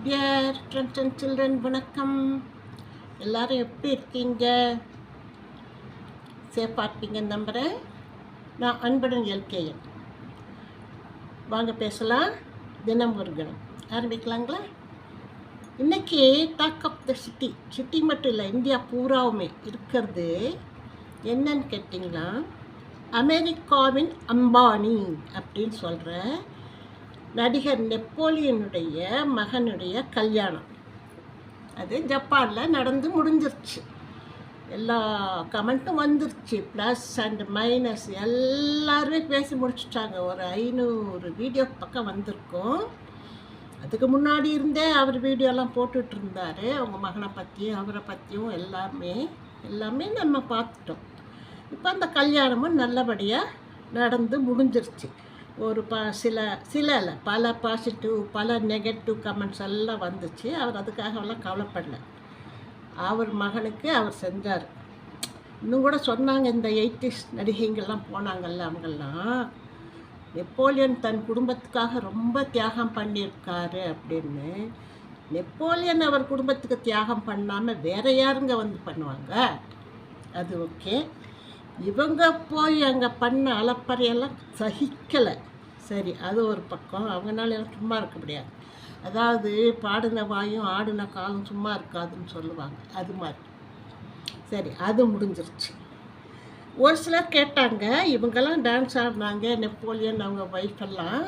Dear friends and children வணக்கம். எல்லாரும் எப்படி இருக்கீங்க? சேஃபாக இருப்பீங்கன்னு நம்புகிறேன். நான் அன்புடன் எல்கேஎன். வாங்க பேசலாம். தினம் ஒரு கணம் ஆரம்பிக்கலாங்களா? இன்றைக்கி டாக் ஆஃப் த சிட்டி மட்டும் இல்லை, இந்தியா பூராவுமே இருக்கிறது என்னன்னு கேட்டிங்கன்னா, அமெரிக்காவின் அம்பானி அப்படின்னு சொல்கிற நடிகர் நெப்போலியனுடைய மகனுடைய கல்யாணம். அது ஜப்பானில் நடந்து முடிஞ்சிருச்சு. எல்லா கமெண்ட்டும் வந்துருச்சு, ப்ளஸ் அண்ட் மைனஸ் எல்லாருமே பேசி முடிச்சுட்டாங்க. ஒரு 500 வீடியோ பக்கம் வந்திருக்கும். அதுக்கு முன்னாடி இருந்தே அவர் வீடியோலாம் போட்டுட்டு இருந்தார். அவங்க மகனை பற்றியும் அவரை பற்றியும் எல்லாமே நம்ம பார்த்துட்டோம். இப்போ அந்த கல்யாணமும் நல்லபடியாக நடந்து முடிஞ்சிருச்சு. ஒரு சில இல்லை, பல பாசிட்டிவ் பல நெகட்டிவ் கமெண்ட்ஸ் எல்லாம் வந்துச்சு. அவர் அதுக்காகலாம் கவலைப்படலை. அவர் மகனுக்கு அவர் செஞ்சார். இன்னும் கூட சொன்னாங்க, இந்த 80s நடிகைங்கள்லாம் போனாங்கல்ல, அவங்கெல்லாம் நெப்போலியன் தன் குடும்பத்துக்காக ரொம்ப தியாகம் பண்ணியிருக்காரு அப்படின்னு. நெப்போலியன் அவர் குடும்பத்துக்கு தியாகம் பண்ணாமல் வேற யாருங்க வந்து பண்ணுவாங்க? அது ஓகே. இவங்க போய் அங்கே பண்ண அலப்பறையெல்லாம் சகிக்கலை. சரி, அது ஒரு பக்கம். அவங்களால எல்லாம் சும்மா இருக்க முடியாது. அதாவது பாடின வாயும் ஆடின காலம் சும்மா இருக்காதுன்னு சொல்லுவாங்க, அது மாதிரி. சரி, அது முடிஞ்சிருச்சு. ஒரு சிலர் கேட்டாங்க, இவங்கெல்லாம் டான்ஸ் ஆடினாங்க நெப்போலியன் அவங்க ஒய்ஃபெல்லாம்,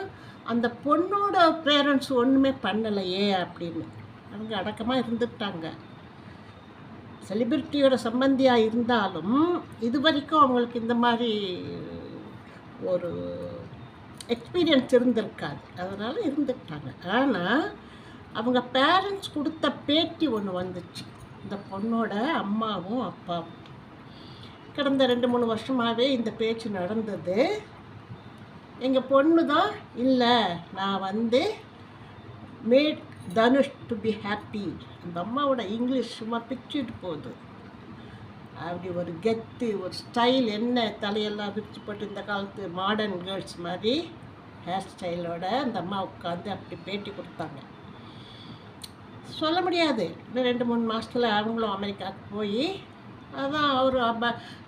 அந்த பொண்ணோட பேரண்ட்ஸ் ஒன்றுமே பண்ணலையே அப்படின்னு. அவங்க அடக்கமாக இருந்துட்டாங்க. செலிபிரிட்டியோட சம்பந்தியாக இருந்தாலும் இது வரைக்கும் அவங்களுக்கு இந்த மாதிரி ஒரு எக்ஸ்பீரியன்ஸ் இருந்திருக்காது. அதனால் இருந்துட்டாங்க. ஆனால் அவங்க பேரண்ட்ஸ் கொடுத்த பேட்டி ஒன்று வந்துச்சு. இந்த பொண்ணோட அம்மாவும் அப்பாவும் கடந்த 2-3 வருஷமாகவே இந்த பேச்சு நடந்தது. எங்கள் பொண்ணு தான், இல்லை நான் made Dhanush to be happy. அந்த அம்மாவோட இங்கிலீஷ் சும்மா பிச்சுட்டு போகுது. அப்படி ஒரு கெத்து, ஒரு ஸ்டைல், என்ன தலையெல்லாம் விரிச்சு போட்டு இந்த காலத்து மாடர்ன் கேர்ள்ஸ் மாதிரி ஹேர் ஸ்டைலோட அந்த அம்மா உட்காந்து அப்படி பேட்டி கொடுத்தாங்க. சொல்ல முடியாது, இன்னும் 2-3 மாதத்தில் அவங்களும் அமெரிக்காவுக்கு போய், அதான் அவர்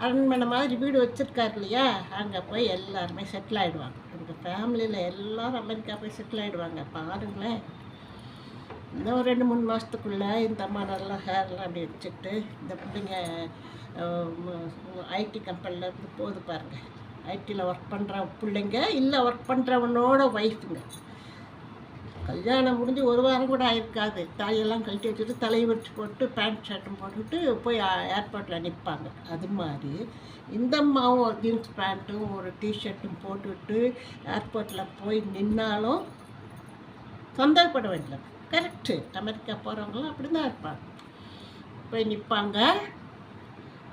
அரண்மனை மாதிரி வீடு வச்சுருக்காரு இல்லையா, அங்கே போய் எல்லாருமே செட்டில் ஆகிடுவாங்க. எங்கள் ஃபேமிலியில் எல்லோரும் அமெரிக்கா போய் செட்டில் ஆகிடுவாங்க. பாருங்களேன், இன்னும் ஒரு 2-3 மாதத்துக்குள்ளே இந்த அம்மா நல்லா ஹேர்லாம் அப்படி வச்சுட்டு, இந்த பிள்ளைங்க ஐடி கம்பெனியில் இருந்து போகுது பாருங்கள், ஐடியில் ஒர்க் பண்ணுற பிள்ளைங்க, இல்லை ஒர்க் பண்ணுறவனோட ஒய்ஃபுங்க. கல்யாணம் முடிஞ்சு ஒரு வாரம் கூட ஆயிருக்காது. தாலியெல்லாம் கழட்டி வச்சுட்டு தலையை வச்சு போட்டு பேண்ட் ஷர்ட்டும் போட்டுட்டு போய் ஏர்போர்ட்டில் நிற்பாங்க. அது மாதிரி இந்த அம்மாவும் ஒரு ஜீன்ஸ் பேண்ட்டும் ஒரு டிஷர்ட்டும் போட்டுவிட்டு ஏர்போர்ட்டில் போய் நின்னாலும் சந்தேகப்பட வேண்டியது. கரெக்டு, அமெரிக்கா போகிறவங்களாம் அப்படி தான் இருப்பாங்க. போய் நிற்பாங்க.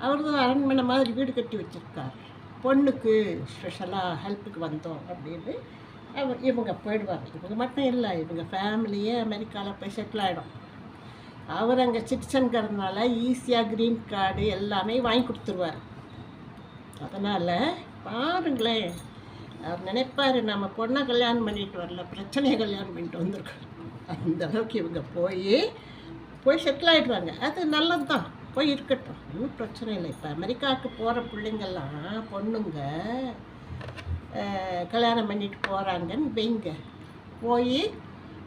அவர் தான் அரண்மனை மாதிரி வீடு கட்டி வச்சுருக்காரு. பொண்ணுக்கு ஸ்பெஷலாக ஹெல்ப்புக்கு வந்தோம் அப்படின்னு இவங்க போயிடுவாங்க. இவங்க மட்டும் இல்லை, இவங்க ஃபேமிலியே அமெரிக்காவில் போய் செட்டில் ஆகிடும். அவர் அங்கே சிட்டிசன்கிறதுனால ஈஸியாக க்ரீன் கார்டு எல்லாமே வாங்கி கொடுத்துருவார். அதனால் பாருங்களேன், அவர் நினைப்பார், நம்ம பொண்ணை கல்யாணம் பண்ணிட்டு வரல, பிரச்சனையை கல்யாணம் பண்ணிட்டு வந்திருக்கோம். அந்த அளவுக்கு இவங்க போய் செட்டில் ஆகிடுவாங்க. அது நல்லது தான், போய் இருக்கட்டும், ஒன்றும் பிரச்சனை இல்லை. இப்போ அமெரிக்காவுக்கு போகிற பிள்ளைங்கள்லாம் பொண்ணுங்க கல்யாணம் பண்ணிட்டு போகிறாங்கன்னு வைங்க, போய்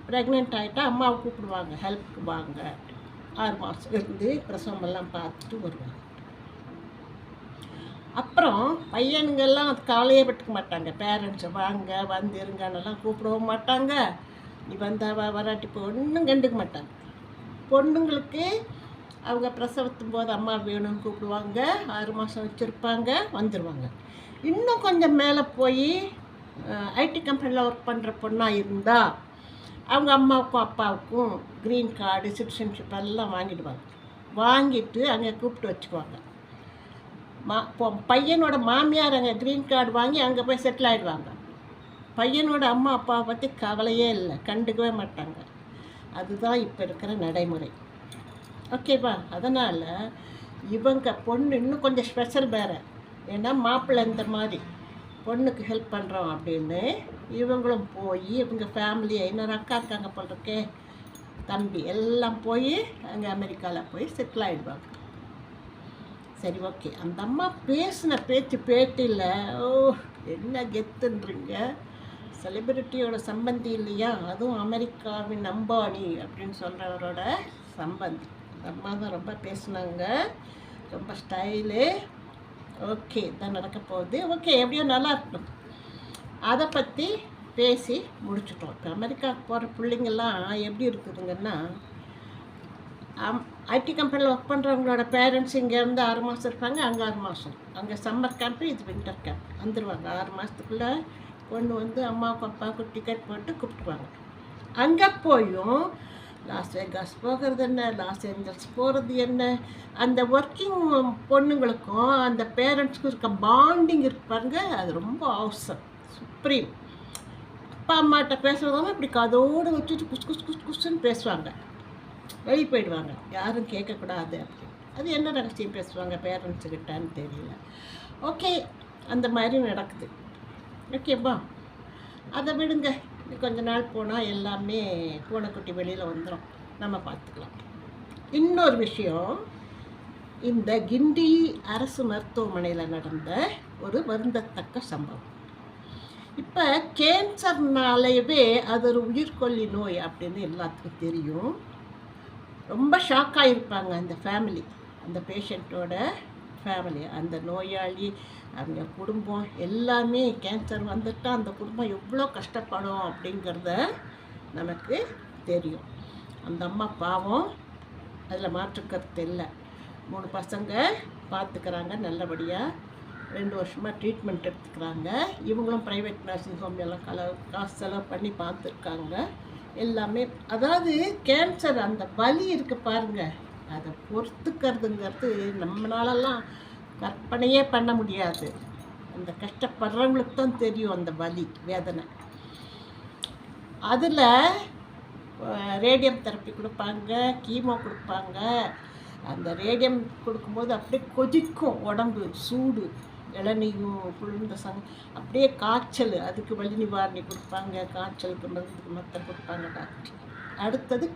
ப்ரெக்னென்ட் ஆகிட்டா அம்மாவை கூப்பிடுவாங்க, ஹெல்ப்புக்கு வாங்க. 6 மாதம் இருந்து பிரசவமெல்லாம் பார்த்துட்டு வருவாங்க. அப்புறம் பையனுங்கெல்லாம் அது கவலையே பட்டுக்க மாட்டாங்க. பேரண்ட்ஸை வாங்க வந்து இருங்கன்னெல்லாம் கூப்பிடவும் மாட்டாங்க. நீ வந்தாவா வராட்டி இப்போ ஒன்றும் கண்டுக்க மாட்டாங்க. பொண்ணுங்களுக்கு அவங்க பிரசவத்தும் போது அம்மா வேணும்னு கூப்பிடுவாங்க. 6 மாதம் வச்சுருப்பாங்க, வந்துடுவாங்க. இன்னும் கொஞ்சம் மேலே போய் ஐடி கம்பெனியில் ஒர்க் பண்ணுற பொண்ணாக இருந்தால் அவங்க அம்மாவுக்கும் அப்பாவுக்கும் க்ரீன் கார்டு சிட்டிசன்ஷிப் எல்லாம் வாங்கிடுவாங்க. வாங்கிட்டு அங்கே கூப்பிட்டு வச்சுக்குவாங்க. பையனோட மாமியார் அங்கே க்ரீன் கார்டு வாங்கி அங்கே போய் செட்டில் ஆகிடுவாங்க. பையனோட அம்மா அப்பாவை பற்றி கவலையே இல்லை, கண்டுக்கவே மாட்டாங்க. அதுதான் இப்போ இருக்கிற நடைமுறை. ஓகேவா? அதனால் இவங்க பொண்ணு இன்னும் கொஞ்சம் ஸ்பெஷல் வேறு. ஏன்னா மாப்பிள்ளை இந்த மாதிரி பொண்ணுக்கு ஹெல்ப் பண்ணுறோம் அப்படின்னு இவங்களும் போய் இவங்க ஃபேமிலியை இன்னொரு அக்கா இருக்காங்க போல் இருக்கே, தம்பி எல்லாம் போய் அங்கே அமெரிக்காவில் போய் செட்டில் ஆகிடுவாங்க. சரி, ஓகே. அந்த அம்மா பேசின பேட்டியில் ஓ என்ன கெத்துன்றீங்க, செலிபிரிட்டியோட சம்பந்தி இல்லையா, அதுவும் அமெரிக்காவின் அம்பானி அப்படின்னு சொல்கிறவரோட சம்பந்தி. அந்த அம்மா தான் ரொம்ப பேசினாங்க, ரொம்ப ஸ்டைலு. ஓகே, இதான் நடக்க போகுது. ஓகே, எப்படியோ நல்லா இருக்கணும். அதை பற்றி பேசி முடிச்சுட்டோம். இப்போ அமெரிக்காவுக்கு போகிற பிள்ளைங்கள்லாம் எப்படி இருக்குதுங்கன்னா, ஐடி கம்பெனியில் ஒர்க் பண்ணுறவங்களோட பேரண்ட்ஸ் இங்கேருந்து 6 மாதம் இருப்பாங்க, அங்கே 6 மாதம். அங்கே சம்மர் கேம்ப்பு, இது வின்டர் கேம்ப். வந்துடுவாங்க 6 மாதத்துக்குள்ளே கொண்டு வந்து அம்மாவுக்கு அப்பாவுக்கு டிக்கெட் போட்டு கூப்பிட்டுருவாங்க. அங்கே போயும் லாஸ் வேகாஸ் போகிறது என்ன, லாஸ் ஏஞ்சல்ஸ் போகிறது என்ன, அந்த ஒர்க்கிங் பொண்ணுங்களுக்கும் அந்த பேரண்ட்ஸ்க்கும் இருக்க பாண்டிங் இருப்பாங்க. அது ரொம்ப அவசரம், சுப்ரீம். அப்பா அம்மாட்ட பேசுகிறதாலும் இப்படி கதோடு வச்சுட்டு குஸ் குஸ் குஸ் குஸ்ன்னு பேசுவாங்க, வெளியே போயிடுவாங்க, யாரும் கேட்கக்கூடாது அப்படின்னு. அது என்ன ரகசியம் பேசுவாங்க பேரண்ட்ஸுக்கிட்டான்னு தெரியல. ஓகே, அந்த மாதிரி நடக்குது. ஓகேப்பா, அதை விடுங்க. கொஞ்ச நாள் போனால் எல்லாமே பூனைக்குட்டி வெளியில் வந்துடும், நம்ம பார்த்துக்கலாம். இன்னொரு விஷயம், இந்த கிண்டி அரசு மருத்துவமனையில் நடந்த ஒரு வருந்தத்தக்க சம்பவம். இப்போ கேன்சர்னாலேயே அது ஒரு உயிர்கொல்லி நோய் அப்படின்னு எல்லாத்துக்கும் தெரியும். ரொம்ப ஷாக்காக இருப்பாங்க அந்த ஃபேமிலி, அந்த பேஷண்ட்டோட ஃபேமிலி, அந்த நோயாளி, அவங்க குடும்பம் எல்லாமே. கேன்சர் வந்துட்டால் அந்த குடும்பம் எவ்வளோ கஷ்டப்படும் அப்படிங்கிறத நமக்கு தெரியும். அந்த அம்மா பாவம், அதில் மாற்றுக்கருத்து இல்லை. 3 பசங்க பார்த்துக்கிறாங்க நல்லபடியாக, 2 வருஷமாக ட்ரீட்மெண்ட் எடுத்துக்கிறாங்க. இவங்களும் ப்ரைவேட் நர்சிங் ஹோம் எல்லாம் காசு செலவு பண்ணி பார்த்துருக்காங்க எல்லாமே. அதாவது கேன்சர் அந்த வலி இருக்குது பாருங்கள், அதை பொறுத்துக்கிறதுங்கிறது நம்மளாலலாம் கற்பனையே பண்ண முடியாது. அந்த கஷ்டப்படுறவங்களுக்கு தான் தெரியும் அந்த வலி வேதனை. அதில் ரேடியம் தெரப்பி கொடுப்பாங்க, கீமோ கொடுப்பாங்க. அந்த ரேடியம் கொடுக்கும்போது அப்படியே கொதிக்கும் உடம்பு, சூடு, இளநீயும் குளிர்ந்த அப்படியே காய்ச்சல், அதுக்கு வலி நிவாரணி கொடுப்பாங்க, காய்ச்சலுக்கு மருந்துக்கு மற்ற கொடுப்பாங்க டாக்டர். அடுத்தது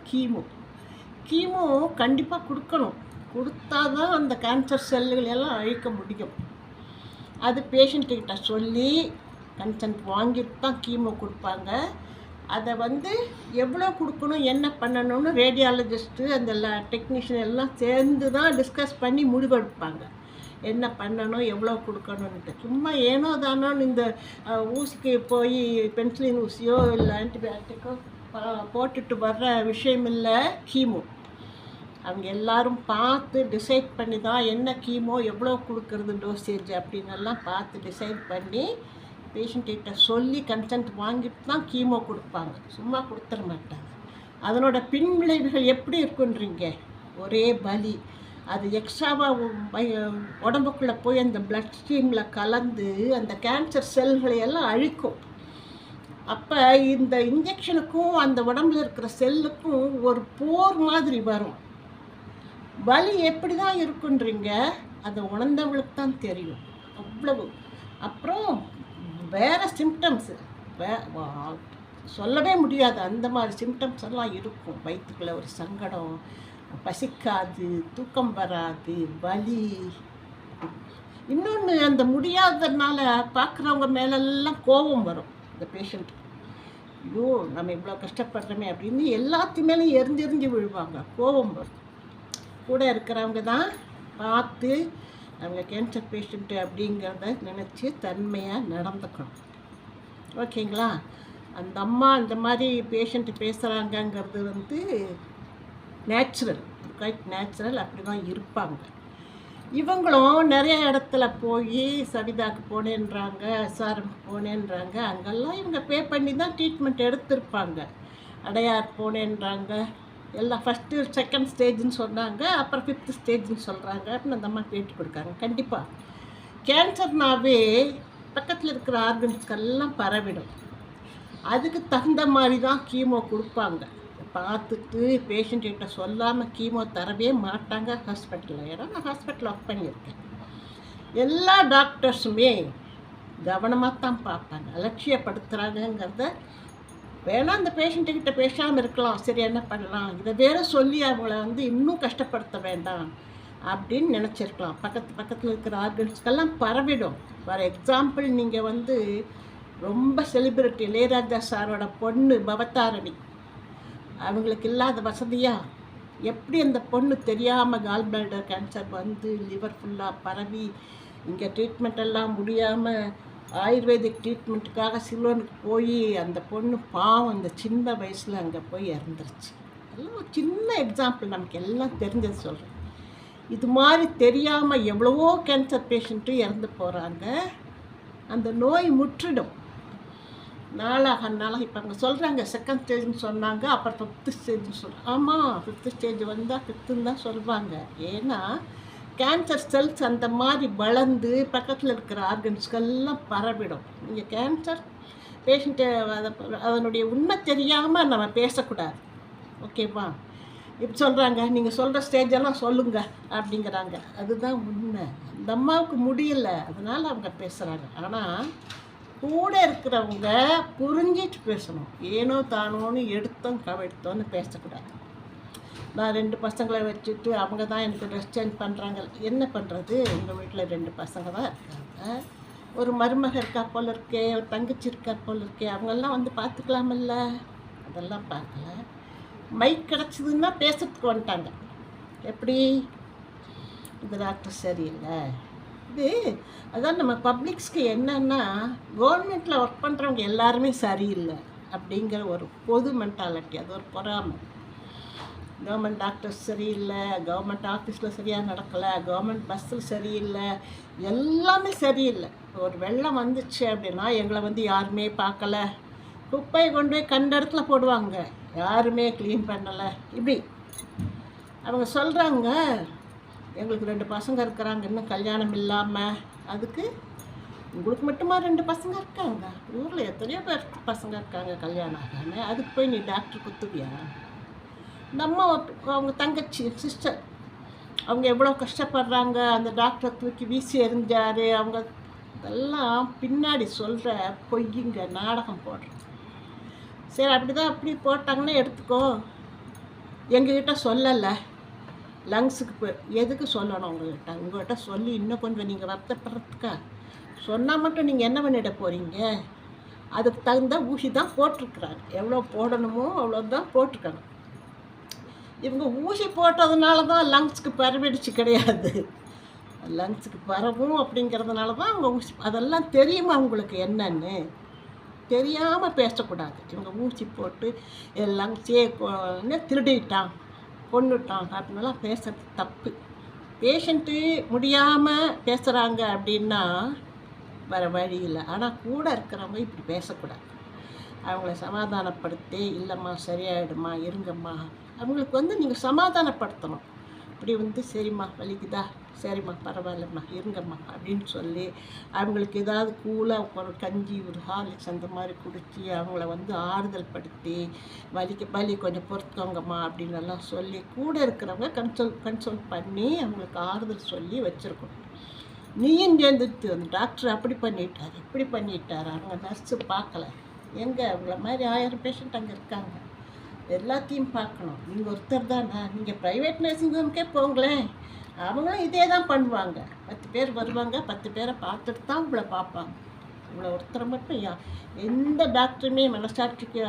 கீமோ கண்டிப்பாக கொடுக்கணும், கொடுத்தா தான் அந்த கேன்சர் செல்லுகள் எல்லாம் அழிக்க முடியும். அது பேஷண்ட்டுக்கிட்ட சொல்லி கன்சென்ட் வாங்கிட்டு தான் கீமோ கொடுப்பாங்க. அதை எவ்வளோ கொடுக்கணும், என்ன பண்ணணும்னு ரேடியாலஜிஸ்ட்டு அந்த டெக்னீஷியன் எல்லாம் சேர்ந்து தான் டிஸ்கஸ் பண்ணி முடிவெடுப்பாங்க, என்ன பண்ணணும் எவ்வளோ கொடுக்கணுன்ட்டு. சும்மா ஏனோ தானோன்னு இந்த ஊசிக்கு போய் பென்சிலின் ஊசியோ இல்லை ஆன்டிபயோட்டிக்கோ போட்டுட்டு வர்ற விஷயம் இல்லை கீமோ. அவங்க எல்லாரும் பார்த்து டிசைட் பண்ணி தான் என்ன கீமோ எவ்வளோ கொடுக்கறது டோசேஜ் அப்படின்னெல்லாம் பார்த்து டிசைட் பண்ணி பேஷண்ட்கிட்ட சொல்லி கன்சென்ட் வாங்கிட்டு தான் கீமோ கொடுப்பாங்க, சும்மா கொடுத்துட மாட்டாங்க. அதனோட பின் விளைவுகள் எப்படி இருக்குன்றீங்க, ஒரே வலி. அது எக்ஸ்ட்ராவாக உடம்புக்குள்ளே போய் அந்த பிளட் ஸ்ட்ரீமில் கலந்து அந்த கேன்சர் செல்களை எல்லாம் அழிக்கும். அப்போ இந்த இன்ஜெக்ஷனுக்கும் அந்த உடம்புல இருக்கிற செல்லுக்கும் ஒரு போர் மாதிரி வரும். வலி எப்படி தான் இருக்குன்றீங்க, அதை உணர்ந்தவங்களுக்கு தான் தெரியும் அவ்வளவு. அப்புறம் வேறு சிம்டம்ஸு சொல்லவே முடியாது, அந்த மாதிரி சிம்டம்ஸ் எல்லாம் இருக்கும். வயிற்றுக்குள்ளே ஒரு சங்கடம், பசிக்காது, தூக்கம் வராது, வலி. இன்னொன்று, அந்த முடியாததுனால பார்க்குறவங்க மேலெல்லாம் கோபம் வரும் இந்த பேஷண்ட். ஐயோ நம்ம இவ்வளோ கஷ்டப்படுறோமே அப்படின்னு எல்லாத்தையுமேலும் எரிஞ்செறிஞ்சு விழுவாங்க, கோபம் வரும். கூட இருக்கிறவங்க தான் பார்த்து அவங்க கேன்சர் பேஷண்ட்டு அப்படிங்கிறத நினச்சி தன்மையாக நடந்துக்கணும். ஓகேங்களா? அந்த அம்மா இந்த மாதிரி பேஷண்ட்டு பேசுகிறாங்கங்கிறது நேச்சுரல், குவைட் நேச்சுரல், அப்படி தான் இருப்பாங்க. இவங்களும் நிறைய இடத்துல போய் சவிதாக்கு போனேன்றாங்க, எஸ்ஆர்எம்க்கு போனேன்றாங்க, அங்கெல்லாம் இவங்க பே பண்ணி தான் ட்ரீட்மெண்ட் எடுத்திருப்பாங்க. அடையார் போனேன்றாங்க, எல்லாம் ஃபஸ்ட்டு 2nd ஸ்டேஜ்னு சொன்னாங்க, அப்புறம் 5th ஸ்டேஜ்னு சொல்கிறாங்க அப்படின்னு அந்த அம்மா பேட்டி கொடுக்காங்க. கண்டிப்பாக கேன்சர்னாவே பக்கத்தில் இருக்கிற ஆர்கன்ஸ்கெல்லாம் பரவிடும். அதுக்கு தகுந்த மாதிரி தான் கீமோ கொடுப்பாங்க. பார்த்துட்டு பேஷண்ட்கிட்ட சொல்லாமல் கீமோ தரவே மாட்டாங்க ஹாஸ்பிட்டலில். ஏன்னா நான் ஹாஸ்பிட்டலில் ஒர்க் பண்ணியிருக்கேன். எல்லா டாக்டர்ஸுமே கவனமாக தான் பார்ப்பாங்க, அலட்சியப்படுத்துகிறாங்கங்கிறத வேணால் அந்த பேஷண்ட்டுக்கிட்ட பேசாமல் இருக்கலாம், சரி என்ன பண்ணலாம், இதை வேற சொல்லி அவங்கள வந்து இன்னும் கஷ்டப்படுத்த வேண்டாம் அப்படின்னு நினச்சிருக்கலாம். பக்கத்தில் இருக்கிற ஆர்கன்ஸ்க்கெல்லாம் பரவிடும். ஃபார் எக்ஸாம்பிள், நீங்கள் வந்து ரொம்ப செலிப்ரிட்டி இளையராஜா சாரோட பொண்ணு பவதாரணி, அவங்களுக்கு இல்லாத வசதியாக எப்படி அந்த பொண்ணு தெரியாமல் கால் பிளாடர் கேன்சர் வந்து லிவர் ஃபுல்லாக பரவி இங்கே ட்ரீட்மெண்ட் எல்லாம் முடியாமல் ஆயுர்வேதிக் ட்ரீட்மெண்ட்டுக்காக சிலோனுக்கு போய் அந்த பொண்ணு பாவம் அந்த சின்ன வயசில் அங்கே போய் இறந்துருச்சு. எல்லாம் ஒரு சின்ன எக்ஸாம்பிள், நமக்கு எல்லாம் தெரிஞ்சது சொல்கிறேன். இது மாதிரி தெரியாமல் எவ்வளவோ கேன்சர் பேஷண்ட்டும் இறந்து போகிறாங்க. அந்த நோய் முற்றிடும் நாளாக இப்போ அவங்க சொல்கிறாங்க செகண்ட் ஸ்டேஜ்னு சொன்னாங்க, அப்புறம் 5th ஸ்டேஜ்னு சொல்கிறாங்க. ஆமாம், 5th ஸ்டேஜ் வந்தால் 5th தான் சொல்லுவாங்க. ஏன்னா கேன்சர் செல்ஸ் அந்த மாதிரி வளர்ந்து பக்கத்தில் இருக்கிற ஆர்கன்ஸ்கெல்லாம் பரவிடும். நீங்கள் கேன்சர் பேஷண்ட்டை அதனுடைய உண்மை தெரியாமல் நம்ம பேசக்கூடாது, ஓகேவா? இப்போ சொல்கிறாங்க, நீங்கள் சொல்கிற ஸ்டேஜெல்லாம் சொல்லுங்கள் அப்படிங்கிறாங்க. அதுதான் உண்மை. இந்த அம்மாவுக்கு முடியல, அதனால் அவங்க பேசுகிறாங்க. ஆனால் கூட இருக்கிறவங்க புரிஞ்சிட்டு பேசணும். ஏனோ தானோன்னு எடுத்தோம் கவிழ்த்தோன்னு பேசக்கூடாது. நான் 2 பசங்களை வச்சுட்டு அவங்க தான் எனக்கு ட்ரெஸ் சேஞ்ச் பண்ணுறாங்க. என்ன பண்ணுறது, உங்கள் வீட்டில் 2 பசங்க தான் இருக்காங்க, ஒரு மருமக இருக்கா போல இருக்கே, ஒரு தங்கச்சி இருக்கா போல இருக்கே, அவங்கெல்லாம் வந்து பார்த்துக்கலாமில்ல. அதெல்லாம் பார்க்கல. மைக் கிடச்சிதுன்னா பேசுறதுக்கு வந்துட்டாங்க. எப்படி, இந்த டாக்டர் சரியில்லை, இது அதான் நம்ம பப்ளிக்ஸ்க்கு என்னன்னா, கவர்மெண்ட்டில் ஒர்க் பண்ணுறவங்க எல்லாருமே சரியில்லை அப்படிங்கிற ஒரு பொது மென்டாலிட்டி. அது ஒரு பொறாமை. கவர்மெண்ட் டாக்டர்ஸ் சரியில்லை, கவர்மெண்ட் ஆஃபீஸில் சரியாக நடக்கலை, கவர்மெண்ட் பஸ்ஸில் சரியில்லை, எல்லாமே சரியில்லை. ஒரு வெள்ளம் வந்துச்சு அப்படின்னா எங்களை வந்து யாருமே பார்க்கல, குப்பையை கொண்டு போய் கண்ட இடத்துல போடுவாங்க, யாருமே க்ளீன் பண்ணலை. இப்படி அவங்க சொல்கிறாங்க. எங்களுக்கு 2 பசங்க இருக்கிறாங்க, இன்னும் கல்யாணம் இல்லாமல். அதுக்கு உங்களுக்கு மட்டுமா 2 பசங்க இருக்காங்க? ஊரில் எத்தனையோ பேர் பசங்க இருக்காங்க கல்யாணம் ஆகாமல். அதுக்கு போய் நீ டாக்டர் குத்துவியா? நம்ம அவங்க தங்கச்சி சிஸ்டர், அவங்க எவ்வளோ கஷ்டப்படுறாங்க, அந்த டாக்டரை தூக்கி வீசி எறிஞ்சார். அவங்க இதெல்லாம் பின்னாடி சொல்கிற பொய்யுங்க, நாடகம் போடுறது. சரி, அப்படி தான் அப்படி போட்டாங்கன்னா எடுத்துக்கோ. எங்ககிட்ட சொல்லலை, லங்ஸுக்கு போய் எதுக்கு சொல்லணும் உங்கள்கிட்ட சொல்லி இன்னும் கொஞ்சம் நீங்கள் வருத்தப்படுறதுக்கா? சொன்னால் மட்டும் நீங்கள் என்ன பண்ணிட போகிறீங்க? அதுக்கு தகுந்த ஊசி தான் போட்டிருக்குறாங்க. எவ்வளோ போடணுமோ அவ்வளோ தான் போட்டிருக்கணும். இவங்க ஊசி போட்டதுனால தான் லங்ஸுக்கு பரவிடுச்சு கிடையாது. லங்ஸுக்கு பரவும் அப்படிங்கிறதுனால தான் அவங்க ஊசி. அதெல்லாம் தெரியுமா உங்களுக்கு என்னன்னு? தெரியாமல் பேசக்கூடாது. இவங்க ஊசி போட்டு லங்ஸே திருடிட்டான், கொண்டுட்டான் அப்படின்லாம் பேசுறது தப்பு. பேஷண்ட்டு முடியாமல் பேசுகிறாங்க அப்படின்னா வேறு வழி இல்லை. ஆனால் கூட இருக்கிறவங்க இப்படி பேசக்கூடாது. அவங்கள சமாதானப்படுத்தி, இல்லைம்மா சரியாயிடுமா, இருங்கம்மா, அவங்களுக்கு வந்து நீங்கள் சமாதானப்படுத்தணும். இப்படி வந்து சரிம்மா வலிக்குதா, சரிம்மா பரவாயில்லம்மா இருங்கம்மா அப்படின்னு சொல்லி அவங்களுக்கு ஏதாவது கூலாக ஒரு கஞ்சி, ஒரு ஹார்லிக்ஸ் அந்த மாதிரி குடித்து அவங்கள வந்து ஆறுதல் படுத்தி, வலி கொஞ்சம் பொறுத்துக்கோங்கம்மா அப்படின்னு எல்லாம் சொல்லி கூட இருக்கிறவங்க கன்சோல் பண்ணி அவங்களுக்கு ஆறுதல் சொல்லி வச்சுருக்கணும். நீயும் சேர்ந்துட்டு அந்த டாக்டர் அப்படி பண்ணிட்டார், இப்படி பண்ணிட்டார், அவங்க நர்ஸு பார்க்கல. எங்கே அவங்கள மாதிரி 1000 பேஷண்ட் அங்கே இருக்காங்க, எல்லாத்தையும் பார்க்கணும். நீங்கள் ஒருத்தர் தானே. நீங்கள் ப்ரைவேட் நர்சிங் ஹோம்க்கே போங்களேன், அவங்களும் இதே தான் பண்ணுவாங்க. 10 பேர் வருவாங்க, 10 பேரை பார்த்துட்டு தான் உங்களை பார்ப்பாங்க. இவ்வளோ ஒருத்தரை மட்டும் எந்த டாக்டருமே மனசாட்சிக்கு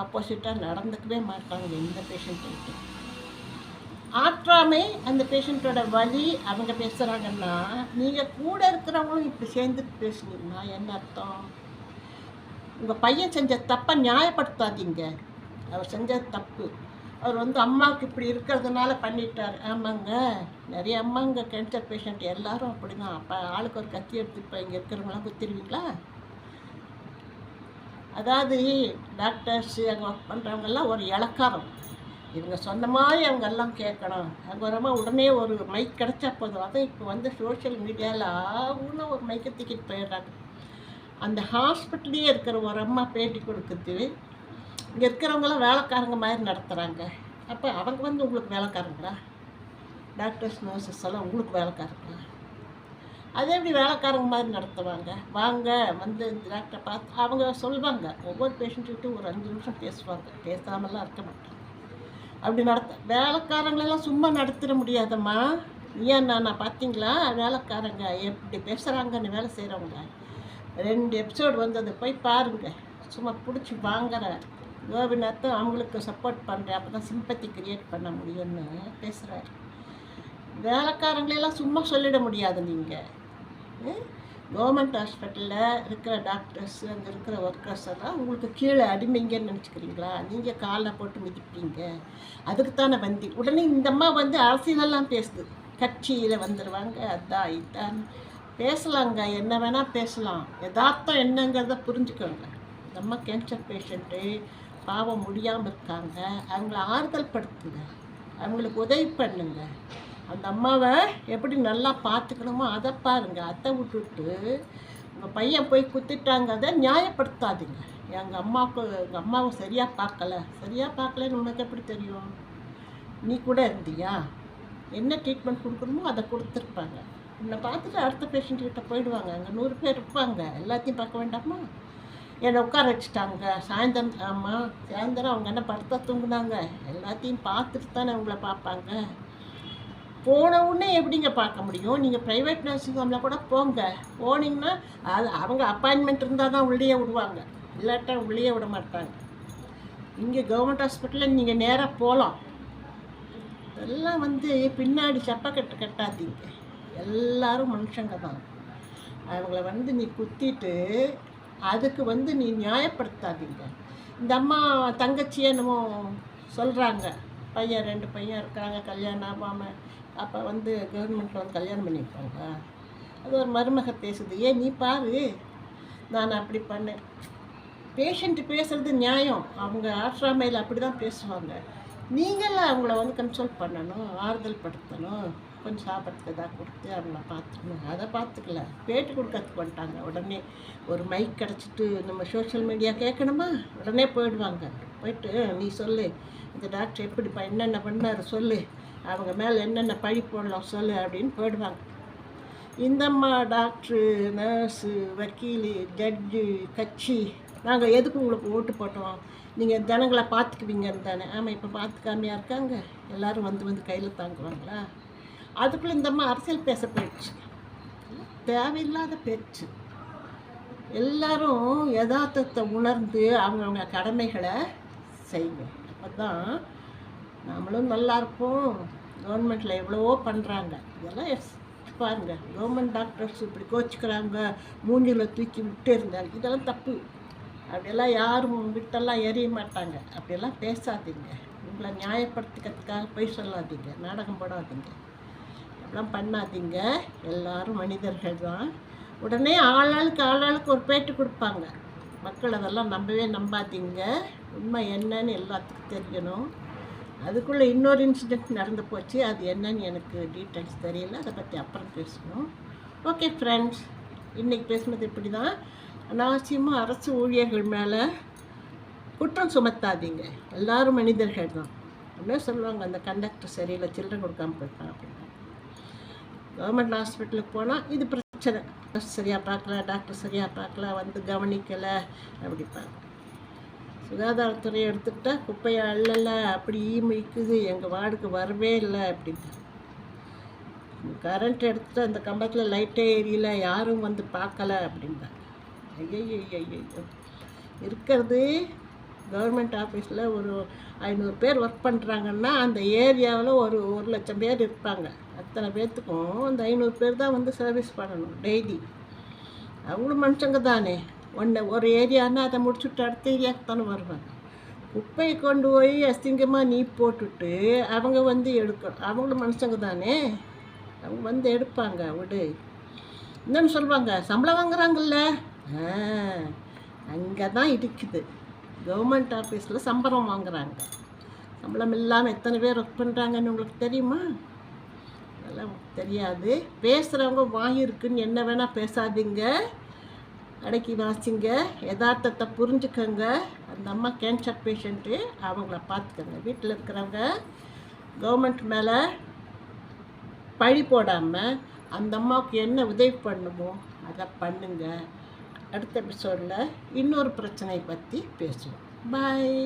ஆப்போசிட்டாக நடந்துக்கவே மாட்டாங்க எந்த பேஷண்ட்டு. ஆற்றாமை அந்த பேஷண்ட்டோட வலி அவங்க பேசுகிறாங்கன்னா, நீங்கள் கூட இருக்கிறவங்களும் இப்படி சேர்ந்துட்டு பேசுனீங்கன்னா என்ன அர்த்தம்? உங்கள் பையன் செஞ்ச தப்பை நியாயப்படுத்தாதீங்க. அவர் செஞ்சது தப்பு, அவர் வந்து அம்மாவுக்கு இப்படி இருக்கிறதுனால பண்ணிட்டார். ஆமாங்க, நிறைய அம்மாங்க கேன்சர் பேஷண்ட் எல்லாரும் அப்படி தான். அப்போ ஆளுக்கு ஒரு கத்தி எடுத்து இப்போ இங்கே இருக்கிறவங்களாம் குத்திடுவீங்களா? அதாவது டாக்டர்ஸு அங்கே ஒர்க் பண்ணுறவங்கெல்லாம் ஒரு இலக்காரம். இவங்க சொன்ன மாதிரி அவங்க எல்லாம் கேட்கணும். அங்கே வரமா உடனே ஒரு மைக் கிடச்சா போதும். அதுவும் இப்போ வந்து சோஷியல் மீடியாவில் ஆகுன்னு ஒரு மைக்கை தூக்கிட்டு போயிடுறாங்க. அந்த ஹாஸ்பிட்டல்லே இருக்கிற ஒரு அம்மா பேட்டி கொடுக்குறது, இங்கே இருக்கிறவங்களாம் வேலைக்காரங்க மாதிரி நடத்துகிறாங்க. அப்போ அவங்க வந்து உங்களுக்கு வேலைக்காரங்களா? டாக்டர்ஸ் நர்சஸ் எல்லாம் உங்களுக்கு வேலைக்காரங்களா? அதே எப்படி வேலைக்காரங்க மாதிரி நடத்துவாங்க? வாங்க வந்து டாக்டரை பார்த்து அவங்க சொல்லுவாங்க. ஒவ்வொரு பேஷண்ட்டுக்கிட்டும் ஒரு 5 நிமிஷம் பேசுவாங்க. பேசாமலாம் இருக்க மாட்டாங்க. அப்படி வேலைக்காரங்களெல்லாம் சும்மா நடத்திட முடியாதம்மா. நீயா நான் பார்த்தீங்களா? வேலைக்காரங்க எப்படி பேசுகிறாங்கன்னு வேலை செய்கிறவங்க. 2 எபிசோடு வந்தது போய் பாருங்க. சும்மா பிடிச்சி வாங்குற கோபிநாத்தும் அவங்களுக்கு சப்போர்ட் பண்ணுறேன், அப்போ தான் சிம்பத்தி கிரியேட் பண்ண முடியும்னு பேசுகிறாரு. வேலைக்காரங்களெல்லாம் சும்மா சொல்லிட முடியாது. நீங்கள் கவர்மெண்ட் ஹாஸ்பிட்டலில் இருக்கிற டாக்டர்ஸ், அங்கே இருக்கிற ஒர்க்கர்ஸ் எல்லாம் உங்களுக்கு கீழே அடிமைங்கன்னு நினச்சிக்கிறீங்களா? நீங்கள் காலில் போட்டு மிதிப்பீங்க. அதுக்கு தானே வந்தி. உடனே இந்த அம்மா வந்து அரசியலெல்லாம் பேசுது. கட்சியில் வந்துடுவாங்க, அதான் இதான் பேசலாங்க, என்ன வேணால் பேசலாம். யதார்த்தம் என்னங்கிறத புரிஞ்சுக்கோங்க. நம்ம கேன்சர் பேஷண்ட்டு பாவம் முடியாமல் இருக்காங்க, அவங்கள ஆறுதல் படுத்துங்க, அவங்களுக்கு உதவி பண்ணுங்க. அந்த அம்மாவை எப்படி நல்லா பார்த்துக்கணுமோ அதை பாருங்கள். அதை விட்டுட்டு உங்கள் பையன் போய் குத்திட்டாங்க, அதை நியாயப்படுத்தாதீங்க. எங்கள் அம்மாவை சரியாக பார்க்கலன்னு உனக்கு எப்படி தெரியும்? நீ கூட இருந்தியா? என்ன ட்ரீட்மெண்ட் கொடுக்கணுமோ அதை கொடுத்துருப்பாங்க. உன்னை பார்த்துட்டு அடுத்த பேஷண்ட்கிட்ட போயிடுவாங்க. அங்கே 100 பேர் இருப்பாங்க, எல்லாத்தையும் பார்க்க வேண்டாமா? என்னை உட்கார வச்சுட்டாங்க சாயந்தரம். ஆமாம், சாயந்தரம் அவங்க என்ன படுத்தா தூங்குனாங்க, எல்லாத்தையும் பார்த்துட்டு தானே உங்களை பார்ப்பாங்க. போன உடனே எப்படிங்க பார்க்க முடியும்? நீங்கள் ப்ரைவேட் நர்சிங் ஹோமில் கூட போங்க. போனீங்கன்னா அது அவங்க அப்பாயின்மெண்ட் இருந்தால் தான் உள்ளே விடுவாங்க, இல்லாட்டா உள்ளே விட மாட்டாங்க. இங்கே கவர்மெண்ட் ஹாஸ்பிட்டலில் நீங்கள் நேராக போகலாம். எல்லாம் வந்து பின்னாடி செப்பக்கட்டு கட்டாதீங்க. எல்லாரும் மனுஷங்க தான். அவங்கள வந்து நீ குத்திட்டு அதுக்கு வந்து நீ நியாயப்படுத்தாதீங்க. இந்த அம்மா தங்கச்சி என்னமோ சொல்கிறாங்க, பையன் 2 பையன் இருக்காங்க, கல்யாணம் ஆகாமல். அப்போ வந்து கவர்மெண்ட்டில் வந்து கல்யாணம் பண்ணியிருப்பாங்க. அது ஒரு மருமக பேசுது. நீ பாரு, நான் அப்படி பண்ணேன். பேஷண்ட்டு பேசுகிறது நியாயம். அவங்க ஆற்றாமையில் அப்படி தான் பேசுவாங்க. நீங்களாம் அவங்கள வந்து கன்சோல் பண்ணணும், ஆறுதல் படுத்தணும், கொஞ்சம் சாப்பிட்றதுக்கு எதாவது கொடுத்து அவங்கள பார்த்துக்கணும். அதை பார்த்துக்கல, பேட்டி கொடுக்கறதுக்கு வந்துட்டாங்க. உடனே ஒரு மைக் கிடச்சிட்டு நம்ம சோஷியல் மீடியா கேட்கணுமா? உடனே போயிடுவாங்க. போயிட்டு நீ சொல்லு, இந்த டாக்டர் எப்படிப்பா என்னென்ன பண்ணார் சொல்லு, அவங்க மேலே என்னென்ன பழி போடலாம் சொல்லு அப்படின்னு போயிடுவாங்க. இந்தம்மா டாக்டரு, நர்ஸு, வக்கீல், ஜட்ஜு, கட்சி, நாங்கள் எதுக்கு உங்களுக்கு ஓட்டு போட்டோம்? நீங்கள் ஜனங்களை பார்த்துக்குவீங்கன்னு தானே. ஆமாம், இப்போ பார்த்துக்காமையாக இருக்காங்க. எல்லோரும் வந்து கையில் தாங்குவாங்களா? அதுக்குள்ளே இந்தம்மா அரசியல் பேச போயிடுச்சு. தேவையில்லாத பேச்சு. எல்லாரும் யதார்த்தத்தை உணர்ந்து அவங்கவுங்க கடமைகளை செய்யுங்க. அப்போ தான் நம்மளும் நல்லாயிருப்போம். கவர்மெண்ட்டில் எவ்வளவோ பண்ணுறாங்க. இதெல்லாம் பாருங்கள். கவர்மெண்ட் டாக்டர்ஸ் இப்படி கோச்சிக்கிறாங்க, மூஞ்சில் தூக்கி விட்டு இருந்தாங்க. இதெல்லாம் தப்பு. அப்படியெல்லாம் யாரும் விட்டெல்லாம் எறிய மாட்டாங்க. அப்படியெல்லாம் பேசாதீங்க. உங்களை நியாயப்படுத்திக்கிறதுக்காக போய் சொல்லாதீங்க, நாடகம் போடாதீங்க, அப்படிலாம் பண்ணாதீங்க. எல்லோரும் மனிதர்கள் தான். உடனே ஆளாளுக்கு ஒரு பேட்டு கொடுப்பாங்க. மக்கள் அதெல்லாம் நம்பாதீங்க. உண்மை என்னன்னு எல்லாத்துக்கும் தெரியணும். அதுக்குள்ளே இன்னொரு இன்சிடெண்ட் நடந்து போச்சு. அது என்னன்னு எனக்கு டீட்டெயில்ஸ் தெரியல. அதை பற்றி அப்புறம் பேசணும். ஓகே ஃப்ரெண்ட்ஸ், இன்றைக்கி பேசுனது இப்படி தான். அனாவசியமாக அரசு ஊழியர்கள் மேலே குற்றம் சுமத்தாதீங்க. எல்லாரும் மனிதர்கள் தான். அப்படியே சொல்லுவாங்க, அந்த கண்டக்டர் சரியில்லை, சில்லறை கொடுக்காமல் போயிருக்கான் அப்படின்னா. கவர்மெண்ட் ஹாஸ்பிட்டலுக்கு போனால் இது பிரச்சனை. நர்ஸ் சரியாக பார்க்கல, டாக்டர் சரியாக பார்க்கல, வந்து கவனிக்கலை அப்படிப்பாங்க. சுகாதாரத்துறையை எடுத்துக்கிட்டால் குப்பையை அள்ளலை, அப்படி ஈமிக்குது, எங்கள் வார்டுக்கு வரவே இல்லை அப்படின்னு. கரண்ட் எடுத்துகிட்டு அந்த கம்பத்தில் லைட்டே எரியல, யாரும் வந்து பார்க்கல அப்படின்பாங்க. ஐயோ, இருக்கிறது கவர்மெண்ட் ஆஃபீஸில் ஒரு 500 பேர் ஒர்க் பண்ணுறாங்கன்னா அந்த ஏரியாவில் ஒரு 1,00,000 பேர் இருப்பாங்க. அத்தனை பேர்த்துக்கும் அந்த 500 பேர் தான் வந்து சர்வீஸ் பண்ணணும் டெய்லி. அவங்களும் மனுஷங்க தானே. ஒரு ஏரியானா அதை முடிச்சுட்டு அடுத்த ஏரியாவுக்கு தானே வருவாங்க. குப்பையை கொண்டு போய் அசிங்கமாக நீ போட்டுட்டு அவங்க வந்து எடுக்கணும். அவங்களும் மனுஷங்க தானே, அவங்க வந்து எடுப்பாங்க. விடு. என்னன்னு சொல்லுவாங்க, சம்பளம் வாங்குறாங்கல்ல, அங்கே தான் இருக்குது. கவர்மெண்ட் ஆஃபீஸில் சம்பளம் வாங்குறாங்க. சம்பளம் இல்லாமல் எத்தனை பேர் ஒர்க் பண்ணுறாங்கன்னு உங்களுக்கு தெரியுமா? அதெல்லாம் தெரியாது. பேசுகிறவங்க வாங்கியிருக்குன்னு என்ன வேணால் பேசாதீங்க, அடக்கி வாசிங்க, யதார்த்தத்தை புரிஞ்சுக்கோங்க. அந்த அம்மா கேன்சர் பேஷண்ட்டு, அவங்கள பார்த்துக்கோங்க. வீட்டில் இருக்கிறவங்க கவர்மெண்ட் மேலே பழி போடாமல் அந்த அம்மாவுக்கு என்ன உதவி பண்ணுமோ அதை பண்ணுங்க. அடுத்த எபிசோடில் இன்னொரு பிரச்சனையை பற்றி பேசுவோம். பாய்.